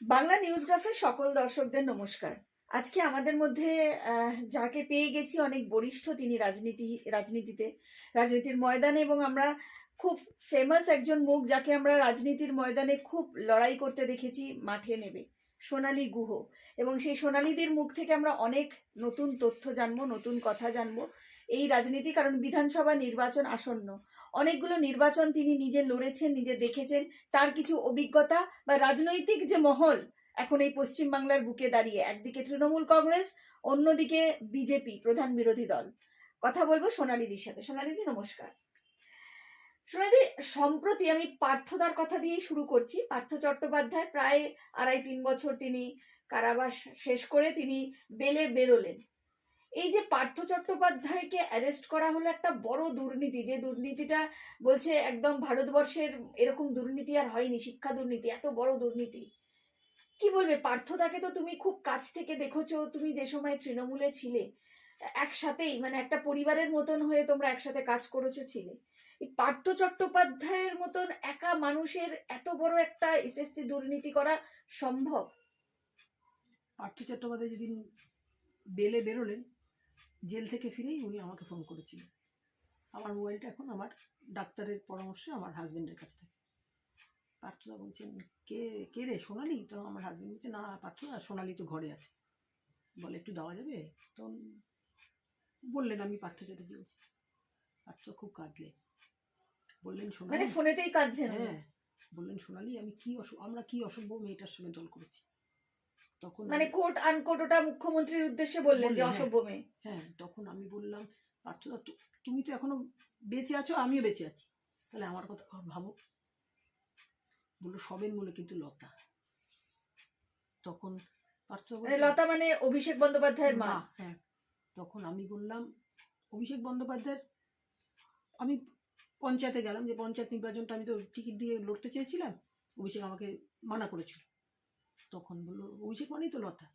বাংলা নিউজগ্রাফের সকল দর্শকদের নমস্কার। আজকে আমাদের মধ্যে যাকে পেয়ে গেছি অনেক বরিষ্ঠ, তিনি রাজনীতির ময়দানে, এবং আমরা খুব ফেমাস একজন মুখ, যাকে আমরা রাজনীতির ময়দানে খুব লড়াই করতে দেখেছি মাঠে নেবে, সোনালী গুহ। এবং সেই সোনালীদের মুখ থেকে আমরা অনেক নতুন তথ্য জানবো, নতুন কথা জানবো এই রাজনীতি, কারণ বিধানসভা নির্বাচন আসন্ন। অনেকগুলো নির্বাচন তিনি নিজে লড়েছেন, নিজে দেখেছেন, তার কিছু অভিজ্ঞতা বা রাজনৈতিক যে মহল এখন এই পশ্চিমবাংলার বুকে দাঁড়িয়ে, একদিকে তৃণমূল কংগ্রেস, অন্যদিকে বিজেপি প্রধান বিরোধী দল। কথা বলবো সোনালীদির সাথে। সোনালীদি নমস্কার। সোনালী, সম্প্রতি আমি পার্থদার কথা দিয়েই শুরু করছি। পার্থ চট্টোপাধ্যায় প্রায় 2.5-3 বছর তিনি কারাবাস শেষ করে তিনি বেলে বেরোলেন। এই যে পার্থ চট্টোপাধ্যায়কে অ্যারেস্ট করা হলো একটা বড় দুর্নীতি, যে দুর্নীতিটা বলছে একদম ভারতবর্ষের এরকম দুর্নীতি আর হয়নি, শিক্ষা দুর্নীতি, এত বড় দুর্নীতি। কি বলবে? পার্থদাকে তো তুমি খুব কাছ থেকে দেখেছো, তুমি যে সময় তৃণমূলে ছিলে, একসাথেই মানে একটা পরিবারের মতন হয়ে তোমরা একসাথে কাজ করেছো, ছিলে। এই পার্থ চট্টোপাধ্যায়ের মতন একা মানুষের এত বড় একটা এসএসসি দুর্নীতি করা সম্ভব? পার্থ চট্টোপাধ্যায় যেদিন বেলে বেরোলেন, জেল থেকে ফিরেই উনি আমাকে ফোন করেছিলেন। আমার মোবাইলটা এখন আমার ডাক্তারের পরামর্শে আমার হাজবেন্ডের কাছে থাকে। পার্থদা বলছেন, কে কে রে, সোনালী? তো আমার হাজবেন্ড বলছে, না পার্থদা, সোনালী তো ঘরে আছে, বলে একটু দেওয়া যাবে? তো বললেন, আমি পার্থ চ্যাটার্জি বলছি। পার্থ খুব কাঁদলে, বললেন, মানে সোনালী, ফোনেতেই কাঁদছেন? হ্যাঁ, বললেন, সোনালী, আমরা কি অসভ্য মেয়েটার সঙ্গে দল করেছি। তখন মানে কোট আনকোট ওটা মুখ্যমন্ত্রীর উদ্দেশ্যে বললেন যে হ্যাঁ, অসভ্য মেয়ে? হ্যাঁ, তখন আমি বললাম, পার্থদা, তুমি তো এখনো বেঁচে আছো, আমিও বেঁচে আছি, তাহলে আমার কথা ভাবো। বললো, সবেন বলে কিন্তু লতা। তখন পার্থ মানে লতা মানে অভিষেক বন্দ্যোপাধ্যায়ের মা? হ্যাঁ। তখন আমি বললাম, অভিষেক বন্দ্যোপাধ্যায়ের, আমি পঞ্চায়েতে গেলাম, যে পঞ্চায়েত নির্বাচনটা আমি তো টিকিট দিয়ে লড়তে চেয়েছিলাম, অভিষেক আমাকে মানা করেছিল। তখন বললো, অভিষেক মানেই তো লতা।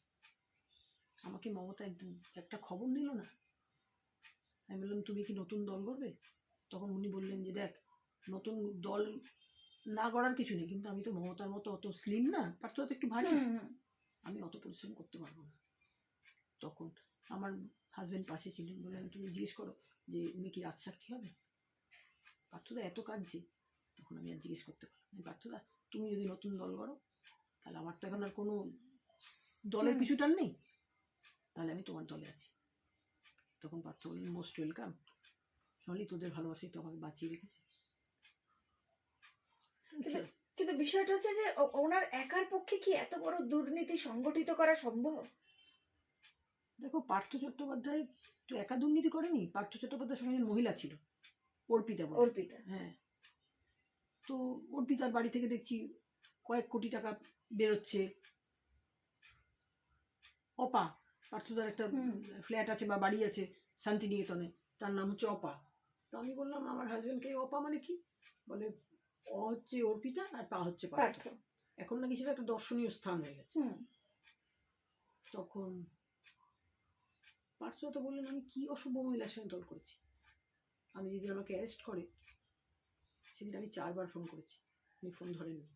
আমাকে মমতা একদিন একটা খবর নিল না। আমি বললাম, তুমি কি নতুন দল করবে? তখন উনি বললেন যে, দেখ, নতুন দল না করার কিছু নেই, কিন্তু আমি তো মমতার মতো অত স্লিম না, পার্থ তো একটু ভারী, আমি অত পরিশ্রম করতে পারবো না। তখন আমার হাজব্যান্ড পাশে ছিলেন, বললেন, তুমি জিজ্ঞেস করো যে উনি কি রাজসাক্ষী হবে। পার্থদা এত কাঁদছে, তখন আমি আর জিজ্ঞেস করতে পারলাম, পার্থদা, তুমি যদি নতুন দল করো, তাহলে আমার তো এখন আর কোনো দলের পিছুটান নেই, তাহলে আমি তোমার দলে আছি। তখন পার্থ বললেন, মোস্ট ওয়েলকাম সোনালী, তোদের ভালোবাসাই তো আমাকে বাঁচিয়ে রেখেছে। কিন্তু বিষয়টা হচ্ছে যে ওনার একার পক্ষে কি এত বড় দুর্নীতি সংগঠিত করা সম্ভব? দেখো, পার্থ চট্টোপাধ্যায় তো একা দুর্নীতি করেনি। পার্থ চট্টোপাধ্যায়ের সঙ্গে একজন মহিলা ছিল, অর্পিতা বলে। অর্পিতা? হ্যাঁ। তো অর্পিতার বাড়ি থেকে দেখছি কয়েক কোটি টাকা বেরোচ্ছে। অপা, পার্থদার একটা ফ্ল্যাট আছে বা বাড়ি আছে শান্তিনিকেতনে, তার নাম হচ্ছে অপা। তো আমি বললাম আমার হাজবেন্ডকে, অপা মানে কি? বলে, অ হচ্ছে অর্পিতা আর পা হচ্ছে পার্থ। এখন নাকি সেটা একটা দর্শনীয় স্থান হয়ে গেছে। তখন পার্থ তো বললেন, আমি কি অসভ্য মহিলার সঙ্গে দল করেছি। আমি যেদিন আমাকে অ্যারেস্ট করে, সেদিন আমি 4 বার ফোন করেছি, উনি ফোন ধরেননি।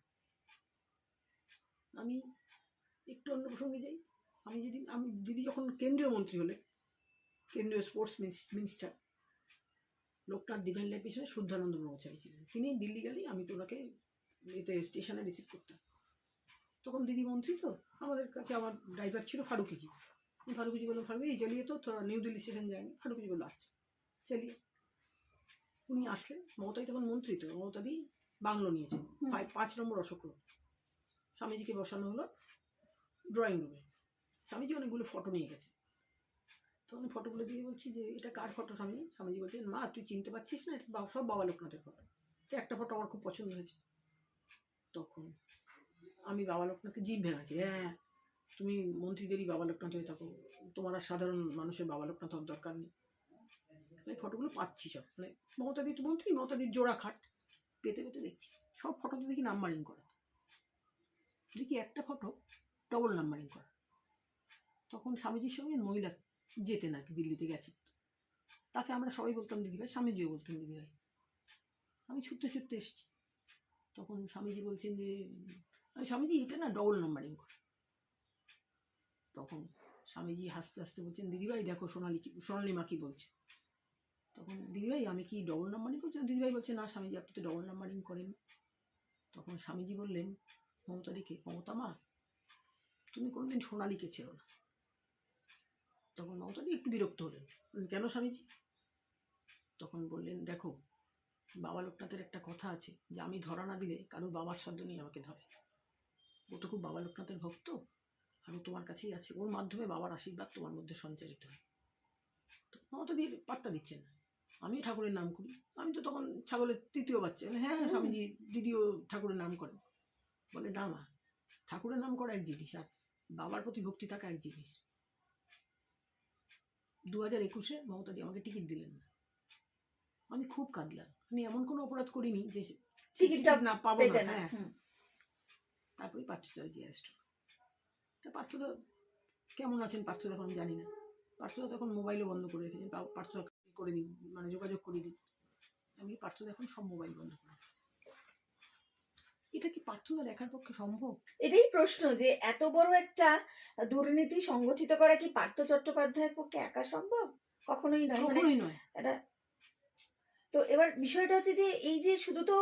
আমি একটু অন্য প্রসঙ্গে যাই। আমি দিদি যখন কেন্দ্রীয় মন্ত্রী হলে, কেন্দ্রীয় sports minister, Loknath divine life মিশনে শুদ্ধানন্দ ব্রহ্মচারী ছিলেন। তিনি দিল্লি গেলেই আমি তো ওনাকে এতে স্টেশনে রিসিভ করতাম। তখন দিদি মন্ত্রী, তো আমাদের কাছে আমার ড্রাইভার ছিল ফারুকিজি। ফারুকিজি বললাম, ফারুকি চালিয়ে, তো তোরা নিউ দিল্লি স্টেশন যায়নি। ফারুকিজি বললো, আচ্ছা চালিয়ে। উনি আসলেন, মমতাই তখন মন্ত্রী, তো মমতাদি বাংলো নিয়েছেন 5 নম্বর অশোক রোড। স্বামীজিকে বসানো হলো ড্রয়িং রুমে। স্বামীজি অনেকগুলো ফটো নিয়ে গেছে। তখন ফটোগুলো দিয়ে বলছি যে, এটা কার ফটো স্বামী? স্বামীজি বলছেন, মা তুই চিনতে পারছিস না, এটা সব বাবা লোকনাথের ফটো। তো একটা ফটো আমার খুব পছন্দ হয়েছে। তখন আমি বাবা লোকনাথকে জিভ ভেঙেছি, হ্যাঁ তুমি মন্ত্রীদেরই বাবা লোকনাথ হয়ে থাকো, তোমার আর সাধারণ মানুষের বাবা লোকনাথ হওয়ার দরকার নেই। আমি ফটোগুলো পাচ্ছি সব, মানে মমতাদি তো মন্ত্রী, মমতাদির জোড়া খাট পেতে পেতে দেখছি সব ফটোতে দেখি নাম্বারিং করা, দেখি একটা ফটো ডবল নাম্বারিং করা। তখন স্বামীজির সঙ্গে মহিলা যেতেন আর কি, দিল্লিতে গেছে, তাকে আমরা সবাই বলতাম দিদিভাই, স্বামীজিও বলতেন দিদিভাই। আমি ছুটতে ছুটতে এসছি। তখন স্বামীজি বলছেন যে, আমি স্বামীজি এটা না ডবল নাম্বারিং করে। তখন স্বামীজি হাসতে হাসতে বলছেন, দিদিভাই দেখো সোনালী মা কি বলছে। তখন দিদিভাই আমি কি ডবল নাম্বারিং করছি? দিদিভাই বলছে না স্বামীজি আপনি তো ডবল নাম্বারিং করেন। তখন স্বামীজি বললেন মমতাদিকে, মমতা মা তুমি কোনোদিন সোনালীকে ছেড়ো না। তখন মমতাদি একটু বিরক্ত হলেন, কেন স্বামীজি? তখন বললেন দেখো বাবা লোকনাথের একটা কথা আছে যে আমি ধরা না দিলে কারোর বাবার শব্দ নিয়ে আমাকে ধরে। ও তো খুব বাবা লোকনাথের ভক্ত, আর ও তোমার কাছেই আছে, ওর মাধ্যমে বাবার আশীর্বাদ তোমার মধ্যে সঞ্চারিত হয়। তো মমতাদি পাত্তা দিচ্ছেন না। আমি ঠাকুরের নাম করি, আমি তো তখন ছাগলের তৃতীয় বাচ্চা। হ্যাঁ স্বামীজি দিদিও ঠাকুরের নাম করেন। বলে না মা, ঠাকুরের নাম করা এক জিনিস আর বাবার প্রতি ভক্তি থাকা এক জিনিস। 2021-এ মমতাদি আমাকে টিকিট দিলেন না। আমি খুব কাঁদলাম। আমি এমন কোনো অপরাধ করিনি যে টিকিটটা না পাবো পেতে না। না। হ্যাঁ, তারপরে পার্থ চ্যাটার্জি অ্যারেস্ট হলো। তা পার্থদা কেমন আছেন পার্থদা এখন আমি জানি না। পার্থদা তখন মোবাইলও বন্ধ করে রেখেছেন। পার্থদা করে দিন, মানে যোগাযোগ করে দিন। আমি পার্থদা এখন সব মোবাইল বন্ধ করে রেখেছি। এটা কি পার্থদা দেখার পক্ষে সম্ভব? এটাই প্রশ্ন যে এত বড় একটা দুর্নীতি সংগঠিত করা কি পার্থ চট্টোপাধ্যায়ের পক্ষে একা সম্ভব? কখনোই নয়। কখনোই নয়। এটা তো এবার বিষয়টা হচ্ছে যে এই যে শুধু তো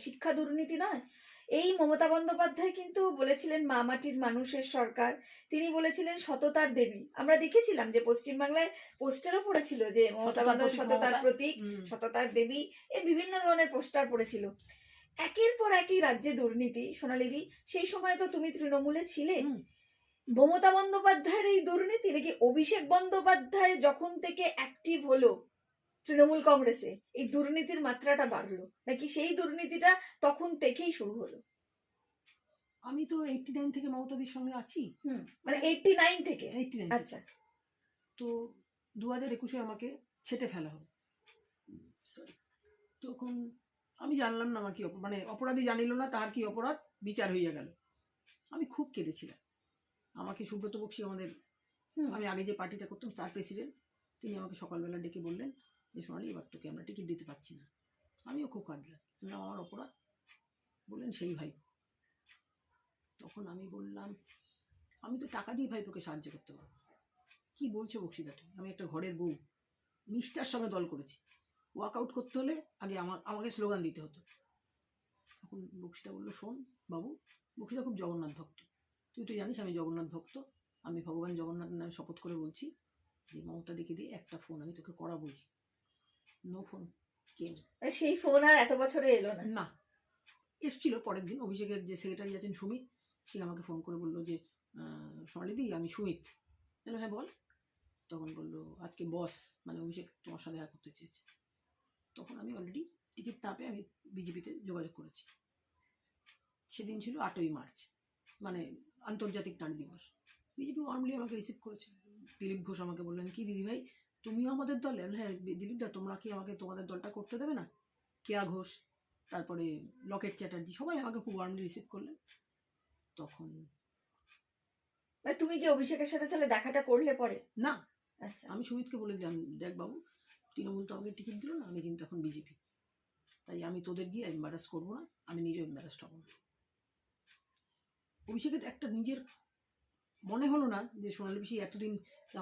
শিক্ষা দুর্নীতি নয়, এই মমতা বন্দ্যোপাধ্যায় কিন্তু বলেছিলেন মা মাটির মানুষের সরকার, তিনি বলেছিলেন সততার দেবী। আমরা দেখেছিলাম যে পশ্চিমবাংলায় পোস্টারও পড়েছিল যে মমতা বন্দ্যোপাধ্যায় সততার প্রতীক, সততার দেবী, এই বিভিন্ন ধরনের পোস্টার পড়েছিল। একের পর একই রাজ্যে দুর্নীতি। সোনালীদি সেই সময় তো তুমি তৃণমূলে ছিলে, মমতা বন্দ্যোপাধ্যায়ের এই দুর্নীতি নাকি অভিষেক বন্দ্যোপাধ্যায় যখন থেকে অ্যাক্টিভ হলো তৃণমূল কংগ্রেসে এই দুর্নীতির মাত্রাটা বাড়লো, নাকি সেই দুর্নীতিটা তখন থেকেই শুরু হলো? আমি তো 89 থেকে মমতাদির সঙ্গে আছি। মানে 89 থেকে? 89। আচ্ছা। তো 2021-এ আমাকে ছেটে ফেলা হলো। তখন আমি জানলাম না আমার কি মানে অপরাধী জানিল না তার কি অপরাধ, বিচার হইয়া গেল। আমি খুব কেঁদেছিলাম। আমাকে সুব্রত বক্সী আমাদের আমি আগে যে পার্টিটা করতাম তার প্রেসিডেন্ট, তিনি আমাকে সকালবেলা ডেকে বললেন যে সোনালী এবার তোকে আমরা টিকিট দিতে পারছি না। আমিও খুব কাঁদলাম, আমার অপরাধ। বললেন সেই ভাই। তখন আমি বললাম আমি তো টাকা দিয়ে ভাইপোকে সাহায্য করতে পারবো। কি বলছো বক্সিদা তুমি? আমি একটা ঘরের বউ, নিষ্ঠার সঙ্গে দল করেছি। ওয়ার্কআউট করতে হলে আগে আমাকে স্লোগান দিতে হতো। তখন বক্সিদা বললো শোন বাবু, বক্সিদা খুব জগন্নাথ ভক্ত, তুই তো জানিস আমি জগন্নাথ ভক্ত, আমি ভগবান জগন্নাথ নামে শপথ করে বলছি যে মমতা দিকে দিয়ে একটা ফোন আমি তোকে করাবোই। নো ফোন কেন? সেই ফোন আর এত বছরে এলো না? না, এসছিল পরের দিন। অভিষেকের যে সেক্রেটারি আছেন সুমিত, সে আমাকে ফোন করে বললো যে সোনালীদি আমি সুমিত। হ্যাঁ বল। তখন বললো আজকে বস মানে অভিষেক তোমার সাথে দেখা করতে চেয়েছে। তখন আমি অলরেডি টিকিট না পেয়ে আমি বিজেপিতে যোগাযোগ করেছি। সেদিন ছিল 8ই মার্চ, মানে আন্তর্জাতিক নারী দিবস। বিজেপি ওয়ার্মলি আমাকে রিসিভ করেছে। দিলীপ ঘোষ আমাকে বললেন কি দিদিভাই তুমিও আমাদের দলে? হ্যাঁ দিলীপদা, তোমরা কি আমাকে তোমাদের দলটা করতে দেবে না? কেয়া ঘোষ, তারপরে লকেট চ্যাটার্জি, সবাই আমাকে খুব ওয়ার্মলি রিসিভ করলেন। তখন তুমি কি অভিষেকের সাথে তাহলে দেখাটা করলে পরে? না। আচ্ছা। আমি সুমিতকে বলে দিলাম দেখ বাবু, তৃণমূল তো আমাকে টিকিট দিল না, আমি কিন্তু এখন বিজেপি, তাই আমি তোদের গিয়ে এম্বারাস করবো না, আমি নিজে এম্বারাসড হবো না। অভিষেকের একটা নিজের মনে হলো না যে সোনালী পিসি এতদিন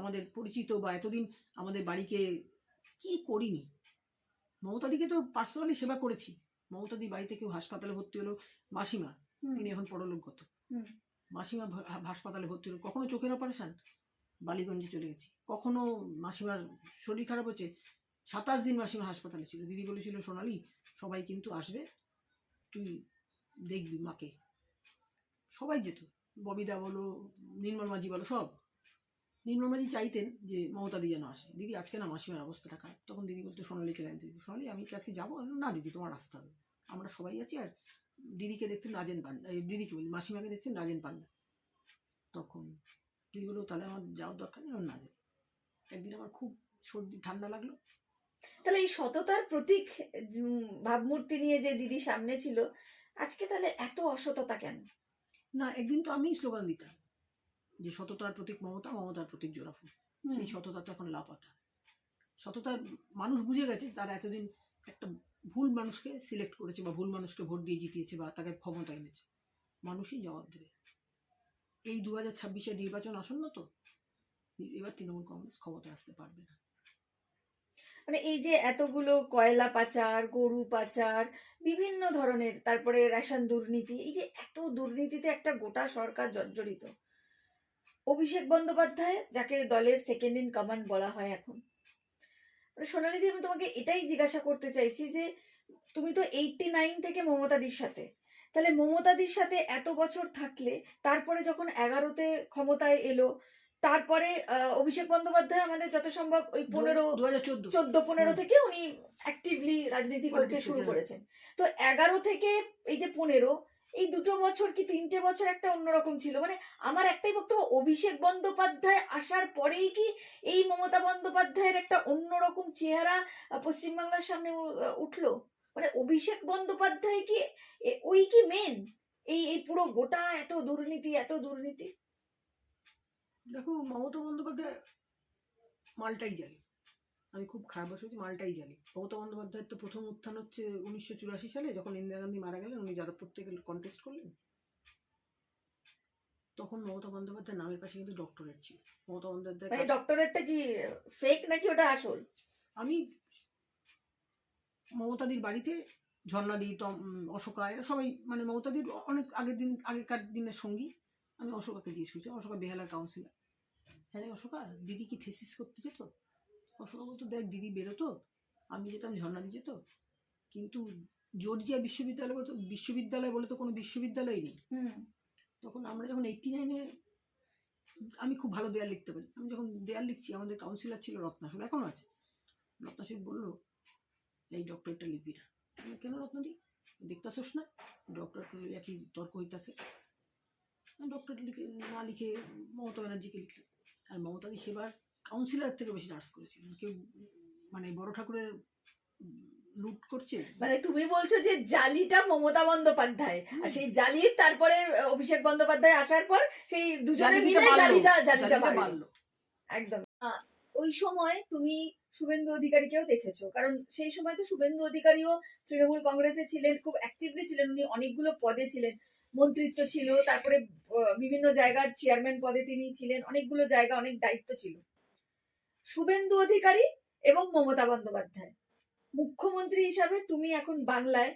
আমাদের পরিচিত বা এতদিন আমাদের বাড়িকে কি করিনি। মমতাদিকে তো পার্সোনালি সেবা করেছি। মমতাদি বাড়িতে কেউ হাসপাতালে ভর্তি হলো, মাসিমা, তিনি এখন পরলোকগত, মাসিমা হাসপাতালে ভর্তি হলো, কখনো চোখের অপারেশন বালিগঞ্জে চলে গেছি, কখনো মাসিমার শরীর খারাপ হচ্ছে 27 দিন মাসিমা হাসপাতালে ছিল। দিদি বলেছিল সোনালী সবাই কিন্তু আসবে, তুই দেখবি মাকে। সবাই যেত, ববিদা বলো, নির্মল মাঝি বলো, সব। নির্মল মাঝি চাইতেন যে মমতাদি যেন আসে। দিদি আজকে না মাসিমার অবস্থাটা খারাপ। তখন দিদি বলতো সোনালীকে লাইন দিদি, সোনালী আমি কি আজকে যাবো? না দিদি তোমার আসতে হবে, আমরা সবাই আছি। আর দিদিকে দেখতেন রাজেন পান্ডা, দিদিকে বলি মাসিমাকে দেখতেন রাজেন পান্ডা। তখন দিদি বললো তাহলে আমার যাওয়ার দরকার নেই, না যাবে। একদিন আমার খুব সর্দি ঠান্ডা লাগলো। তাহলে এই সততার প্রতীক ভাবমূর্তি নিয়ে যে দিদি সামনে ছিল, আজকে তাহলে এত অসততা কেন? না, একদিন তো আমি স্লোগান দিতাম যে সততার প্রতীক মমতা, মমতার প্রতীক জোড়াফুল। সেই সততা তো এখন লাপাতা। সততা মানুষ বুঝে গেছে, তারা এতদিন একটা ভুল মানুষকে সিলেক্ট করেছে বা ভুল মানুষকে ভোট দিয়ে জিতিয়েছে বা তাকে ক্ষমতা এনেছে। মানুষই জবাব দেবে। এই 2026-এর নির্বাচন আসন্ন তো, এবার তৃণমূল কংগ্রেস ক্ষমতায় আসতে পারবে না। মানে এই যে এতগুলো কয়লা পাচার, গরু পাচার, বিভিন্ন ধরনের, তারপরে রেশন দুর্নীতি, এই যে এত দুর্নীতিতে একটা গোটা সরকার জর্জরিত, অভিষেক বন্দ্যোপাধ্যায় যাকে দলের সেকেন্ড ইন কমান্ড বলা হয় এখন, মানে সোনালী দি, আমি তোমাকে এটাই জিজ্ঞাসা করতে চাইছি যে তুমি তো 89 থেকে মমতাদির সাথে, তাহলে মমতাদির সাথে এত বছর থাকলে, তারপরে যখন 11তে ক্ষমতায় এলো, তারপরে অভিষেক বন্দ্যোপাধ্যায় আমাদের যত সম্ভব ওই 14 থেকে উনি অ্যাক্টিভলি রাজনীতি করতে শুরু করেছেন। তো 11 থেকে এই যে 15, এই 2 বছর কি 3টে বছর একটা অন্যরকম ছিল। মানে আমার একটাই বক্তব্য, অভিষেক বন্দ্যোপাধ্যায় আসার পরেই কি এই মমতা বন্দ্যোপাধ্যায়ের একটা অন্যরকম চেহারা পশ্চিমবাংলার সামনে উঠলো? মানে অভিষেক বন্দ্যোপাধ্যায় কি ওই কি মেন এই এই পুরো গোটা এত দুর্নীতি? দেখো, মমতা বন্দ্যোপাধ্যায় মালটাই জানে। আমি খুব খারাপ বসে মালটাই জানি। মমতা বন্দ্যোপাধ্যায়ের তো প্রথম উত্থান হচ্ছে 1984 সালে, যখন ইন্দিরা গান্ধী মারা গেলেন, উনি যাদবপুর থেকে কন্টেস্ট করলেন। তখন মমতা বন্দ্যোপাধ্যায় নামের পাশে কিন্তু ডক্টরেট ছিল। মমতা বন্দ্যোপাধ্যায় মানে ডক্টরেটটা কি ফেক নাকি ওটা আসল? আমি মমতাদির বাড়িতে ঝর্ণাদি, অশোকা, এরা সবাই মানে মমতাদির অনেক আগেকার দিনের সঙ্গী। আমি অশোকাকে জিজ্ঞেস করছি, অশোকা বেহালার কাউন্সিলর। হ্যাঁ রে অশোকা, দিদি কি থিসিস করতে যেত? অশোকা বলতো, দেখ দিদি বেরোতো, আমি যেতাম, ঝর্ণাদি যেত, কিন্তু জর্জিয়া বিশ্ববিদ্যালয় বলে তো কোনো বিশ্ববিদ্যালয় নেই। তখন আমরা যখন 89-এ, আমি খুব ভালো দেয়াল লিখতে পারি, আমি যখন দেয়াল লিখছি, আমাদের কাউন্সিলর ছিল রত্নাসুর, এখনো আছে। রত্নাসুর বললো, এই ডক্টরটা লিখবি না। কেন রত্নাদি, দেখতাছোস না ডক্টরটা একই তর্ক হইতাছে? ডক্টর লিখে না লিখে মমতা ব্যানার্জিকে লিখলেন। আর মমতাদি সেবার কাউন্সিলর থেকে বেশি নার্স করেছিল। কেউ মানে বড় ঠাকুরের লুট করছে, মানে তুমি বলছো যে জালিটা মমতা বন্দ্যোপাধ্যায়, আর সেই জালির তারপরে অভিষেক বন্দ্যোপাধ্যায় আসার পর সেই দুজনে মিলে জালিটা বাড়লো। একদম। ওই সময় তুমি শুভেন্দু অধিকারীকেও দেখেছো, কারণ সেই সময় তো শুভেন্দু অধিকারীও তৃণমূল কংগ্রেসে ছিলেন, খুব অ্যাক্টিভলি ছিলেন, উনি অনেকগুলো পদে ছিলেন, মন্ত্রিত্ব ছিল, তারপরে বিভিন্ন জায়গার চেয়ারম্যান পদে তিনি ছিলেন, অনেকগুলো জায়গা, অনেক দায়িত্ব ছিল। শুভেন্দু অধিকারী এবং মমতা বন্দ্যোপাধ্যায় মুখ্যমন্ত্রী হিসাবে তুমি এখন বাংলায়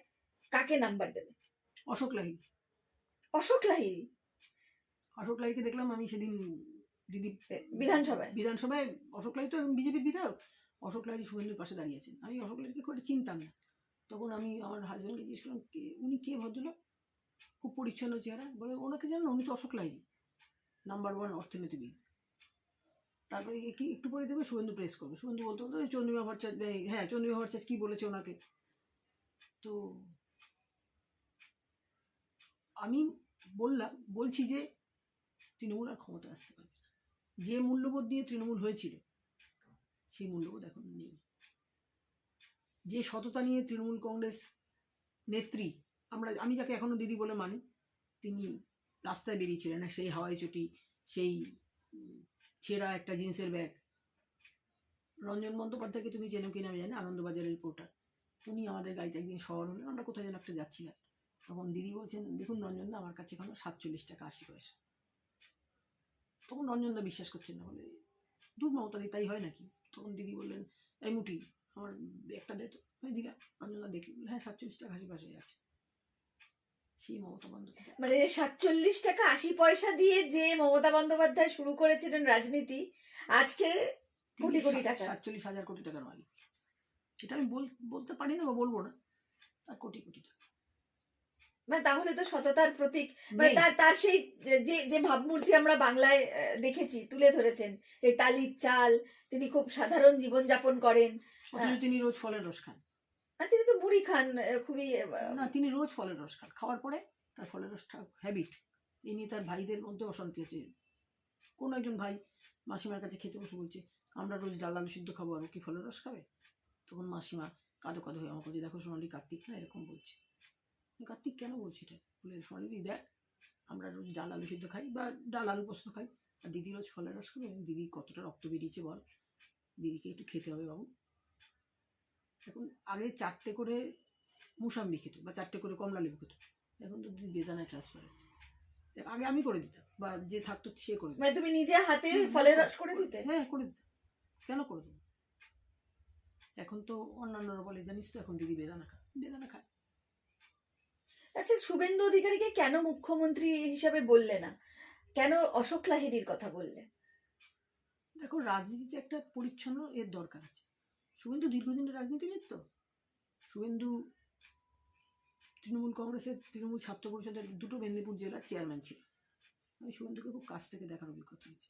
কাকে নাম্বার দেবে? অশোক লাহিড়ী। অশোক লাহিড়ী? অশোক লাহিড়ীকে দেখলাম আমি সেদিন দিদি বিধানসভায়। অশোক লাহিড়ী তো বিজেপির বিধায়ক। অশোক লাহিড়ী শুভেন্দুর পাশে দাঁড়িয়েছেন। আমি অশোক লাহিড়ীকে খুব চিনতাম না। তখন আমি আমার হাজব্যান্ডকে জিজ্ঞেস করলাম, উনি কে ভদ্রলোক, খুব পরিচ্ছন্ন চেহারা? বলে, ওনাকে জানো, উনি তো অশোক লাহিড়ী, নাম্বার 1 অর্থনীতিবিদ। তারপরে একটু পরে দেবে শুভেন্দু প্রেস করবে, শুভেন্দু বলতে চন্দ্রিমা ভট্টাচার্য, হ্যাঁ চন্দ্রিমা ভট্টাচার্য কি বলেছে ওনাকে। তো আমি বলছি যে তৃণমূল আর ক্ষমতা আসতে পারবে না। যে মূল্যবোধ দিয়ে তৃণমূল হয়েছিল, সেই মূল্যবোধ এখন নেই। যে সততা নিয়ে তৃণমূল কংগ্রেস নেত্রী, আমি যাকে এখনো দিদি বলে মানি, তিনি রাস্তায় বেরিয়েছিলেন, সেই হাওয়াই চটি, সেই ছেঁড়া একটা জিন্সের ব্যাগ। রঞ্জন বন্দ্যোপাধ্যায়কে তুমি চেনো কিনা আমি জানি, আনন্দবাজারের রিপোর্টার। উনি আমাদের গাড়িতে একদিন সওয়ার হলেন, আমরা কোথায় যেন একটা যাচ্ছিলাম। তখন দিদি বলছেন, দেখুন রঞ্জনদা, আমার কাছে এখনো 47 টাকা 80 পয়সা। তখন রঞ্জনদা বিশ্বাস করছেন না, বলে, দূর মমতাদি, তাই হয় নাকি? তখন দিদি বললেন, এই মুটি, আমার একটা দে তো। আমি দিলাম। রঞ্জনদা দেখলেন, হ্যাঁ 47 টাকা 80 পয়সায় আছে। সেই মমতা বন্দ্যোপাধ্যায়, মানে 47 টাকা 80 পয়সা দিয়ে যে মমতা বন্দ্যোপাধ্যায় শুরু করেছিলেন রাজনীতি, আজকে কোটি কোটি টাকা, 47,000 কোটি টাকার মালিক। এটা আমি বলতে পারি না বা বলবো না, তার কোটি কোটি টাকা। মানে তাহলে তো সততার প্রতীক, মানে তার সেই যে ভাবমূর্তি আমরা বাংলায় দেখেছি, তুলে ধরেছেন, এই টালির চাল, তিনি খুব সাধারণ জীবনযাপন করেন, তিনি রোজ ফলের রস খান। তিনি তো মুড়ি খান খুবই, না, তিনি রোজ ফলের রস খান, খাওয়ার পরে তার ফলের রসটা হ্যাবিট। এ নিয়ে তার ভাইদের মধ্যে অশান্তি আছে। কোন একজন ভাই মাসিমার কাছে খেতে বসে বলছে, আমরা রোজ ডাল আলু সিদ্ধ খাবো, আর কি ফলের রস খাবে? তখন মাসিমা কাঁদো হয়ে আমাকে বলছে, দেখো সোনালি, কার্তিক না এরকম বলছে। কার্তিক কেন বলছি এটা? বলে, সোনালি দেখ, আমরা রোজ ডাল আলু সিদ্ধ খাই বা ডাল আলু পোস্ত খাই, আর দিদি রোজ ফলের রস খাবে। দিদি কতটা রক্ত বেরিয়েছে বল, দিদিকে একটু খেতে হবে বাবু। এখন আগে 4টে করে মুসাম্বি খেত বা 4টে করে কমলা লেবু খেত, এখন তো দিদি বেদানায় ট্রান্সফার হচ্ছে। আগে আমি করে দিতাম, বা যে থাকতো সে করে দিত। মানে তুমি নিজে হাতে ফলের রস করে দিতে? হ্যাঁ, করে দিতাম। কেন করে দেবো? এখন তো অন্যান্যরা বলে, জানিস তো এখন দিদি বেদানা খায়, বেদানা খায়। আচ্ছা, শুভেন্দু অধিকারীকে কেন মুখ্যমন্ত্রী হিসাবে বললে না? কেন অশোক লাহিড়ীর কথা বললে? দেখো, রাজনীতিতে একটা পরিচ্ছন্ন এর দরকার আছে। শুভেন্দু দীর্ঘদিনের রাজনীতিবিদ তো। শুভেন্দু তৃণমূল কংগ্রেসের, তৃণমূল ছাত্র পরিষদের 2টো মেদিনীপুর জেলার চেয়ারম্যান ছিল। আমি শুভেন্দুকে খুব কাছ থেকে দেখার অভিজ্ঞতা হয়েছে।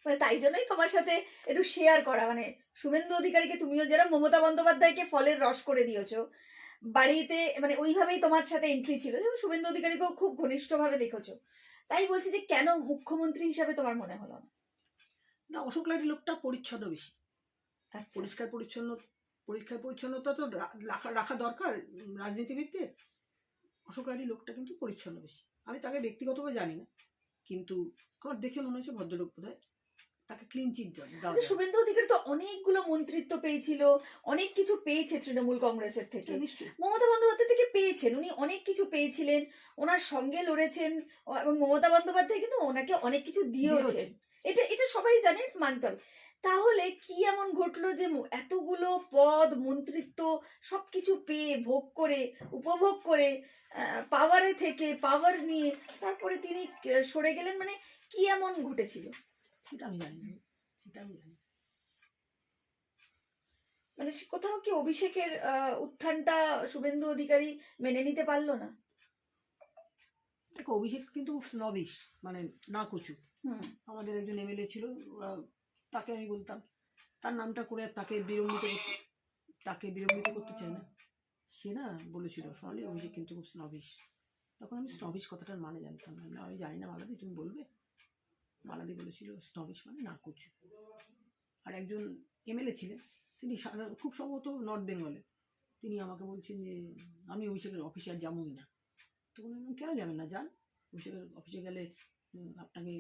মানে তাই জন্যই তোমার সাথে একটু শেয়ার করা, মানে শুভেন্দু অধিকারীকে তুমিও যারা মমতা বন্দ্যোপাধ্যায়কে ফলের রস করে দিয়েছো বাড়িতে, মানে ওইভাবেই তোমার সাথে এন্ট্রি ছিল, এবং শুভেন্দু অধিকারীকেও খুব ঘনিষ্ঠভাবে দেখেছো, তাই বলছি যে কেন মুখ্যমন্ত্রী হিসাবে তোমার মনে হলো না? না, অশোক লাহিড়ী লোকটা পরিচ্ছন্ন বেশি। আচ্ছা, পরিষ্কার পরিচ্ছন্নতা তো রাখা দরকার রাজনীতিবিদদের। অশোক লাহিড়ী লোকটা কিন্তু পরিচ্ছন্ন বেশি। আমি তাকে ব্যক্তিগতভাবে জানি না, কিন্তু আমার দেখে মনে হচ্ছে ভদ্রলোক বোধহয়। তাকে ক্লিন চিট দেওয়া আচ্ছা, যায়। শুভেন্দু অধিকারী তো অনেকগুলো মন্ত্রিত্ব পেয়েছিল, অনেক কিছু পেয়েছে তৃণমূল কংগ্রেসের থেকে, হ্যাঁ, নিশ্চয়ই। মমতা বন্দ্যোপাধ্যায় থেকে পেয়েছেন, উনি অনেক কিছু পেয়েছিলেন, ওনার সঙ্গে লড়েছেন, এবং মমতা বন্দ্যোপাধ্যায় কিন্তু ওনাকে অনেক কিছু দিয়েছেন। এটা এটা সবাই জানে, মানতে হবে। তাহলে কি এমন ঘটলো যে এতগুলো পদ, মন্ত্রিত্ব সবকিছু পেয়ে, ভোগ করে, উপভোগ করে, পাওয়ারে থেকে পাওয়ার নিয়ে তারপরে তিনি সরে গেলেন? মানে কি এমন ঘটেছিল? সেটা আমি জানি না, সেটা আমি জানি না। মানে কোথাও কি অভিষেকের উত্থানটা শুভেন্দু অধিকারী মেনে নিতে পারলো না? দেখো, অভিষেক কিন্তু স্নবিশ, মানে না কচু। হুম, আমাদের একজন এমএলএ ছিল, তাকে আমি বলতাম, তার নামটা করে আর তাকে বিড়ম্বিত করতে চাই না। সে না বলেছিল, সোনালি অভিষেক কিন্তু খুব স্নবিশ। তখন আমি স্নবিশ কথাটার মানে জানতাম না। আমি জানি না মালাদি, তুমি বলবে। মালাদি বলেছিল স্নবিশ মানে না কচু। আর একজন এমএলএ ছিলেন, তিনি খুব সম্ভবত নর্থ বেঙ্গলে। তিনি আমাকে বলছেন যে আমি অভিষেকের অফিসে আর যাবোই না। তখন আমি কেন যাবেন না, যান। অভিষেকের অফিসে গেলে আপনাকে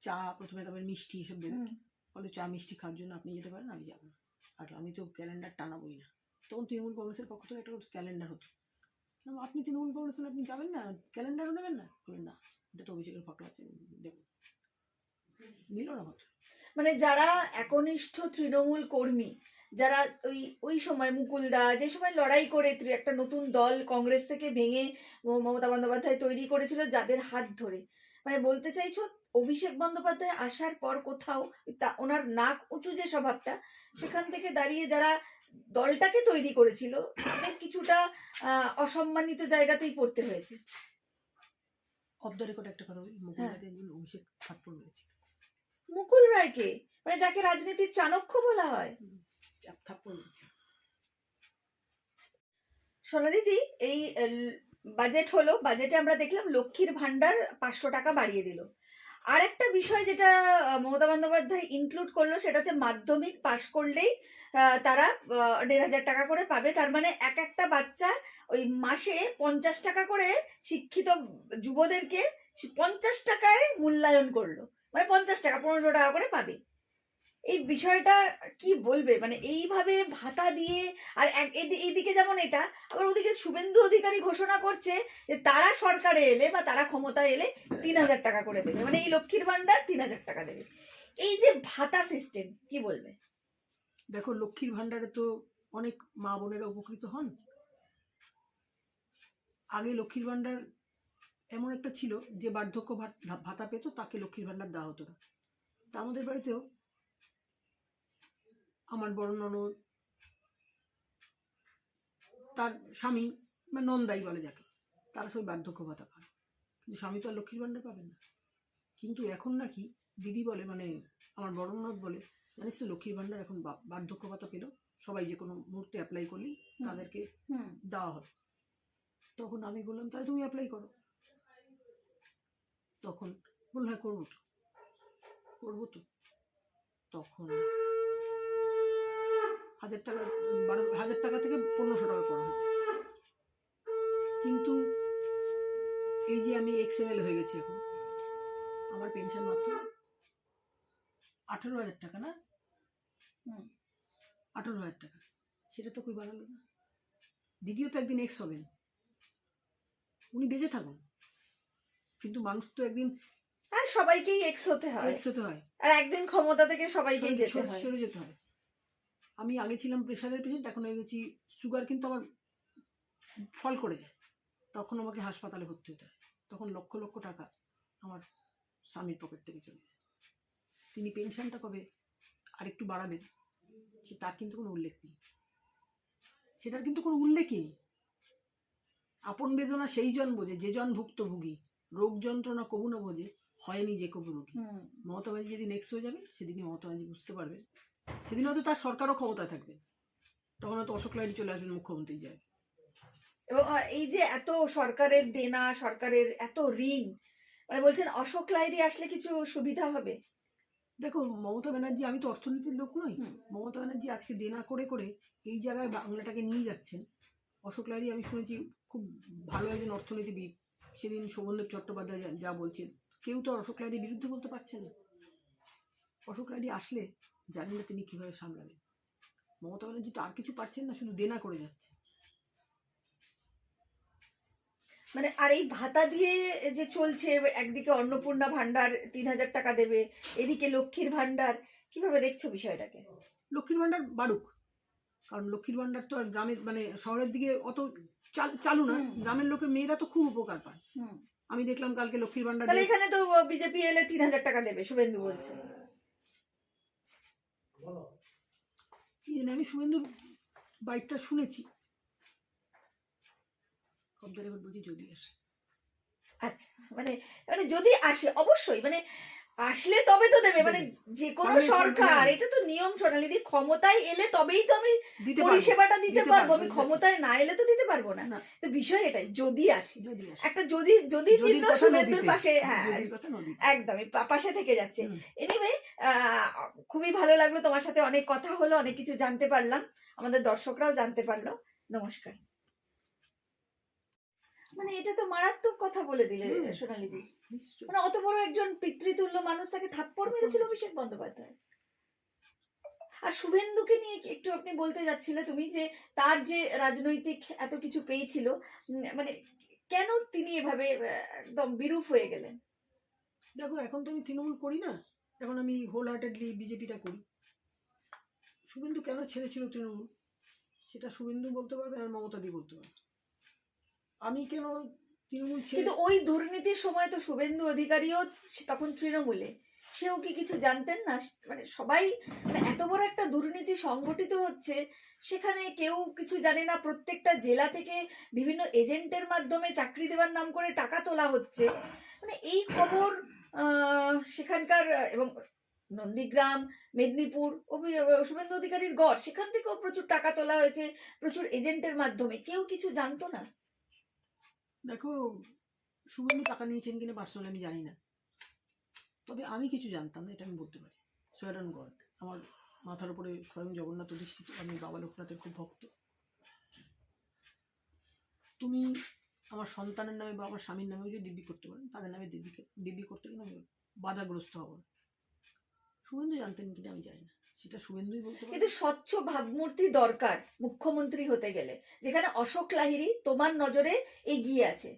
চা প্রথমে, তারপরে মিষ্টি এসব দেবে। বলে চা মিষ্টি খাওয়ার জন্য আপনি যেতে পারেন, আমি যাবো না। আর আমি তো ক্যালেন্ডার টানাবই না। তখন তৃণমূল কংগ্রেসের পক্ষ থেকে একটা ক্যালেন্ডার হতো। আপনি তৃণমূল কংগ্রেসের, আপনি যাবেন না, ক্যালেন্ডারও নেবেন না? বলেন না, এটা তো অভিষেকের ফটো আছে, দেবো। নিল না হতো। মানে যারা একনিষ্ঠ তৃণমূল কর্মী, যারা ওই ওই সময় মুকুলদা যে সময় লড়াই করে একটা নতুন দল কংগ্রেস থেকে ভেঙে মমতা বন্দ্যোপাধ্যায় তৈরি করেছিল, যাদের হাত ধরে, মানে বলতে চাইছো অভিষেক বন্দ্যোপাধ্যায় আসার পর কোথাও ওনার নাক উঁচু যে স্বভাবটা, সেখান থেকে দাঁড়িয়ে যারা দলটাকে তৈরি করেছিল তাদের কিছুটা অসম্মানিত জায়গাতেই পড়তে হয়েছে। অফ দ্য রেকর্ড একটা কথা বলি, মুকুলদাকে একজন অভিষেক থাপ্পড় মেরেছে। মুকুল রায়কে, মানে যাকে রাজনীতির চাণক্য বলা হয়, থাপ্পড় মেরেছে। সোনালিদি, এই বাজেট হলো, বাজেটে আমরা দেখলাম লক্ষ্মীর ভান্ডার 500 টাকা বাড়িয়ে দিল। আর একটা বিষয় যেটা মমতা বন্দ্যোপাধ্যায় ইনক্লুড করলো, সেটা হচ্ছে মাধ্যমিক পাশ করলেই তারা 1,500 টাকা করে পাবে। তার মানে এক একটা বাচ্চা ওই মাসে 50 টাকা করে শিক্ষিত যুবদেরকে 50 টাকায় মূল্যায়ন করলো, মানে 50 টাকা 1500 টাকা করে পাবে। এই বিষয়টা কি বলবে? মানে এইভাবে ভাতা দিয়ে, আর এইদিকে যেমন এটা, আবার ওদিকে শুভেন্দু অধিকারী ঘোষণা করছে যে তারা সরকারে এলে বা তারা ক্ষমতায় এলে 3,000 টাকা করে দেবে, মানে এই লক্ষ্মীর ভান্ডার 3,000 টাকা দেবে। এই যে ভাতা সিস্টেম, কি বলবে? দেখো, লক্ষ্মীর ভান্ডারে তো অনেক মা বোনেরা উপকৃত হন। আগে লক্ষ্মীর ভান্ডার এমন একটা ছিল যে বার্ধক্য ভাতা পেত, তাকে লক্ষ্মীর ভান্ডার দেওয়া হতো না। তা আমাদের বাড়িতেও আমার বড় ননদ, তার স্বামী, মানে নন্দাই বলে যাকে, তারা সবাই বার্ধক্য ভাতা পায়, কিন্তু স্বামী তো আর লক্ষ্মীর ভান্ডার পাবেন না। কিন্তু এখন নাকি দিদি বলে, মানে আমার বড় ননদ বলে, জানিস তো লক্ষ্মীর ভান্ডার এখন বার্ধক্য ভাতা পেল, সবাই যে কোনো মুহূর্তে অ্যাপ্লাই করলেই তাদেরকে দেওয়া হবে। তখন আমি বললাম, তাহলে তুমি অ্যাপ্লাই করো। তখন বলল, হ্যাঁ করবো তো। তখন 1,000 টাকা, 1,000 টাকা থেকে 1,500 টাকা করা হয়েছে। কিন্তু এই যে আমি XML হয়ে গেছি, এখন আমার পেনশন মাত্র 18,000 টাকা, না 18,000 টাকা। সেটা তো কই বাড়ালো না। দিদিও তো একদিন এক্স হবেন, উনি বেঁচে থাকুন, কিন্তু মানুষ তো একদিন হ্যাঁ, সবাইকেই এক্স হতে হয়, এক্স হতে হয়, আর একদিন ক্ষমতা থেকে সবাইকেই যেতে হয়। সরে যেতে হয়। আমি আগে ছিলাম প্রেশারের পেশেন্ট, এখন হয়ে গেছি সুগার, কিন্তু আমার ফল করে যায়, তখন আমাকে হাসপাতালে ভর্তি হতে হয়, তখন লক্ষ লক্ষ টাকা আমার স্বামীর পকেট থেকে চলে যায়। তিনি পেনশনটা কবে আরেকটু বাড়াবেন সে তার কিন্তু কোনো উল্লেখ নেই, সেটার কিন্তু কোনো উল্লেখই নেই। আপন বেদনা সেই জন বোঝে যে জন ভুক্তভোগী, রোগ যন্ত্রণা কবু না বোঝে হয়নি যে কবু রোগী। মমতা ব্যানার্জি যেদিন এক্স হয়ে যাবে সেদিনই মমতা ব্যানার্জি বুঝতে পারবে, সেদিন হয়তো তার সরকারও ক্ষমতায় থাকবে, তখন হয়তো অশোক লাহিড়ী চলে আসবেন মুখ্যমন্ত্রীর জায়গায়। এবং এই যে এত সরকারের দেনা, সরকারের এত ঋণ, মানে বলছেন অশোক লাহিড়ী আসলে কিছু সুবিধা হবে? দেখো মমতা ব্যানার্জি, আমি তো অর্থনীতির লোক নই, মমতা ব্যানার্জি আজকে দেনা করে করে এই জায়গায় বাংলাটাকে নিয়ে যাচ্ছেন। অশোক লাহিড়ী আমি শুনেছি খুব ভালো একজন অর্থনীতিবিদ, সেদিন শোভনদেব চট্টোপাধ্যায় যা বলছেন, কেউ তো অশোক লাহিড়ীর বিরুদ্ধে বলতে পারছে না। অশোক লাহিড়ী আসলে জানি না তিনি কিভাবে সামলাবেন। মমতা ব্যানার্জি তো আর কিছু পাচ্ছেন না, শুধু দেনা করে যাচ্ছে। মানে আর এই ভাতা দিয়ে যে চলছে, একদিকে অন্নপূর্ণা ভান্ডার 3,000 টাকা দেবে, এদিকে লক্ষ্মীর ভান্ডার, কিভাবে দেখছো বিষয়টাকে? লক্ষ্মীর ভান্ডার বাড়ুক, কারণ লক্ষ্মীর ভান্ডার তো আর গ্রামের মানে শহরের দিকে অত চালু না, গ্রামের লোকের মেয়েরা তো খুব উপকার পায়। আমি দেখলাম কালকে লক্ষ্মীর ভান্ডার, তাহলে এখানে তো বিজেপি এলে 3,000 টাকা দেবে, শুভেন্দু বলছে। আমি শুভেন্দুর বাইকটা শুনেছি, বলছি যদি আসে। আচ্ছা, মানে মানে যদি আসে অবশ্যই, মানে আসলে তবে তো দেবে, মানে যে কোনো সরকার, এটা তো নিয়ম সোনালী দি, ক্ষমতায় এলে তবেই তো আমি পরিষেবাটা দিতে পারবো, আমি ক্ষমতায় না এলে তো দিতে পারবো না। তো বিষয় এটাই, যদি আসে একটা যদি চিহ্ন শুভেন্দুর পাশে, হ্যাঁ একদমই পাশে থেকে যাচ্ছে। এনিওয়ে, খুবই ভালো লাগলো, তোমার সাথে অনেক কথা হলো, অনেক কিছু জানতে পারলাম, আমাদের দর্শকরাও জানতে পারলো। নমস্কার। মানে এটা তো মারাত্মক কথা বলে দিলে সোনালী দি, মানে অত বড় একজন পিতৃতুল্য মানুষ, তাকে থাপ্পড় মেরেছিল অভিষেক বন্দ্যোপাধ্যায়। আর শুভেন্দুকে নিয়ে একটু আপনি বলতে যাচ্ছিলে তুমি, যে তার যে রাজনৈতিক এত কিছু পেয়েছিল, মানে কেন তিনি এভাবে একদম বিরূপ হয়ে গেলেন? দেখো এখন তো আমি তৃণমূল করি না, এখন আমি হোল হার্টেডলি বিজেপিটা করি। শুভেন্দু কেন ছেড়েছিল তৃণমূল সেটা শুভেন্দু বলতে পারবে আর মমতা দি বলতে পারবে। আমি কেন তৃণমূল ছেড়ে, কিন্তু ওই দুর্নীতির সময় তো শুভেন্দু অধিকারীও তখন তৃণমূলে, সেও কি কিছু জানতেন না? মানে সবাই, মানে এত বড় একটা দুর্নীতি সংগঠিত হচ্ছে, সেখানে কেউ কিছু জানে না, প্রত্যেকটা জেলা থেকে বিভিন্ন এজেন্টের মাধ্যমে চাকরি দেওয়ার নাম করে টাকা তোলা হচ্ছে, মানে এই খবর সেখানকার, এবং নন্দীগ্রাম, মেদিনীপুর, শুভেন্দু অধিকারীর গড়, সেখান থেকেও প্রচুর টাকা তোলা হয়েছে প্রচুর এজেন্টের মাধ্যমে, কেউ কিছু জানতো না? দেখো শুভেন্দু টাকা নিয়েছেন কিনা পার্সোনালি আমি জানি না, তবে আমি কিছু জানতাম না, এটা আমি বলতে পারি। সোয়ারান গড, আমার মাথার উপরে স্বয়ং জগন্নাথ অধিষ্ঠিত, আমি বাবা লোকনাথের খুব ভক্ত। তুমি আমার সন্তানের নামে বা আমার স্বামীর নামেও যদি দিব্যি করতে পারেন, তাদের নামে দিব্যি করতে গেলে আমি বাধাগ্রস্ত হব। শুভেন্দু জানতেন কিনা আমি জানি না, সেটা শুভেন্দুই বলতে পারে। কিন্তু স্বচ্ছ ভাবমূর্তি দরকার মুখ্যমন্ত্রী হতে গেলে, যেখানে অশোক লাহিড়ী তোমার নজরে এগিয়ে আছে।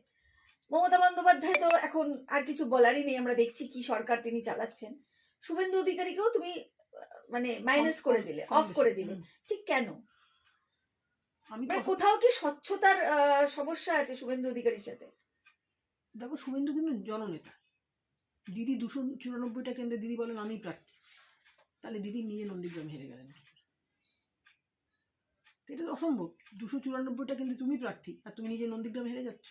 মমতা বন্দ্যোপাধ্যায় তো এখন আর কিছু বলারই নেই, আমরা দেখছি কি সরকার তিনি চালাচ্ছেন। শুভেন্দু অধিকারীকেও তুমি মানে মাইনাস করে দিলে, অফ করে দিলে, ঠিক কেন? আমি কোথাও কি স্বচ্ছতার সমস্যা আছে শুভেন্দু অধিকারীর সাথে? দেখো শুভেন্দু কিন্তু জননেতা, দিদি 294টা কেন্দ্রে দিদি বলেন আমি প্রার্থী, তাহলে দিদি নিয়ে নন্দীগ্রাম হেরে গেলেন, এটা তো অসম্ভব। 294টা কেন্দ্রে তুমি প্রার্থী আর তুমি নিজে নন্দীগ্রাম হেরে যাচ্ছ।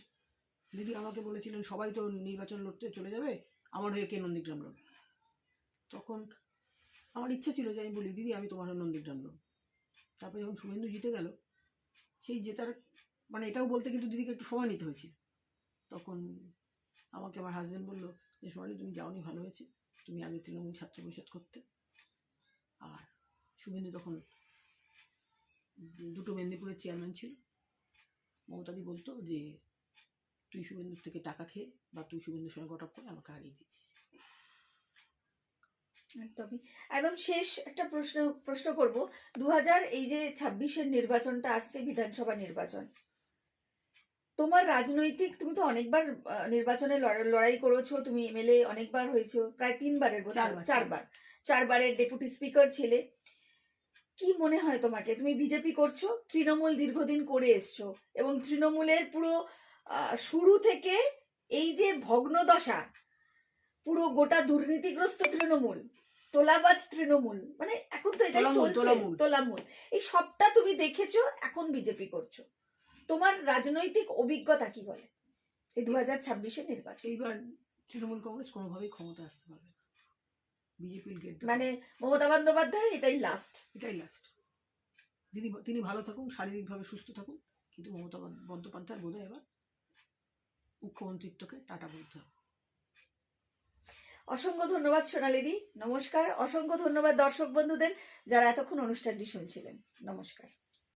দিদি আমাকে বলেছিলেন সবাই তো নির্বাচন লড়তে চলে যাবে, আমার হয়ে কে নন্দীগ্রাম লড়বে। তখন আমার ইচ্ছা ছিল যে আমি বলি দিদি আমি তোমার হয়ে নন্দীগ্রাম লড়ব। তারপরে যখন শুভেন্দু জিতে গেল, সেই জেতার মানে এটাও বলতে কিন্তু দিদিকে একটু সময় নিতে হয়েছিল। তখন আমাকে আমার হাজব্যান্ড বললো যে সোনালি তুমি যাওনি, ভালো হয়েছে, তুমি আগে তৃণমূল ছাত্র পরিষদ করতে। আর শুভেন্দু তখন দুটো মেদিনীপুরের চেয়ারম্যান ছিল, মমতাদি বলতো যে তুই শুভেন্দুর থেকে টাকা খেয়ে বা তুই শুভেন্দুর সঙ্গে গট আপ করে আমাকে হারিয়ে দিচ্ছিস। একদমই। একদম শেষ একটা প্রশ্ন করব, 2000 এই যে 26-এর নির্বাচনটা আসছে, বিধানসভা নির্বাচন, তোমার রাজনৈতিক, তুমি তো অনেকবার নির্বাচনে লড়াই করেছো, তুমি এমএলএ অনেকবার হয়েছো, প্রায় 3বারের চারবারের ডেপুটি স্পিকার ছিলে। কি মনে হয় তোমাকে, তুমি বিজেপি করছো, তৃণমূল দীর্ঘদিন করে এসছো, এবং তৃণমূলের পুরো শুরু থেকে এই যে ভগ্নদশা, পুরো গোটা দুর্নীতিগ্রস্ত তৃণমূল, তোলাবাজ তৃণমূল, মানে এখন তো এটাই চলছে, তোলামূল, এই সবটা তুমি দেখেছো, এখন বিজেপি করছো। তোমার রাজনৈতিক অভিজ্ঞতা কি বলে এই 2026-এর নির্বাচন? এইবার তৃণমূল কংগ্রেস কোনোভাবেই ক্ষমতা আসতে পারবে না, বিজেপি গেট, মানে মমতা বন্দ্যোপাধ্যায় এটাই লাস্ট। তিনি ভালো থাকুন, শারীরিকভাবে সুস্থ থাকুন, কিন্তু মমতা বন্দ্যোপাধ্যায় বোধহয় এবার মুখ্যমন্ত্রিত্বকে টাটা বলতে হবে। অসংখ্য ধন্যবাদ সোনালিদি, নমস্কার। অসংখ্য ধন্যবাদ দর্শক বন্ধুদের যারা এতক্ষণ অনুষ্ঠানটি শুনছিলেন, নমস্কার।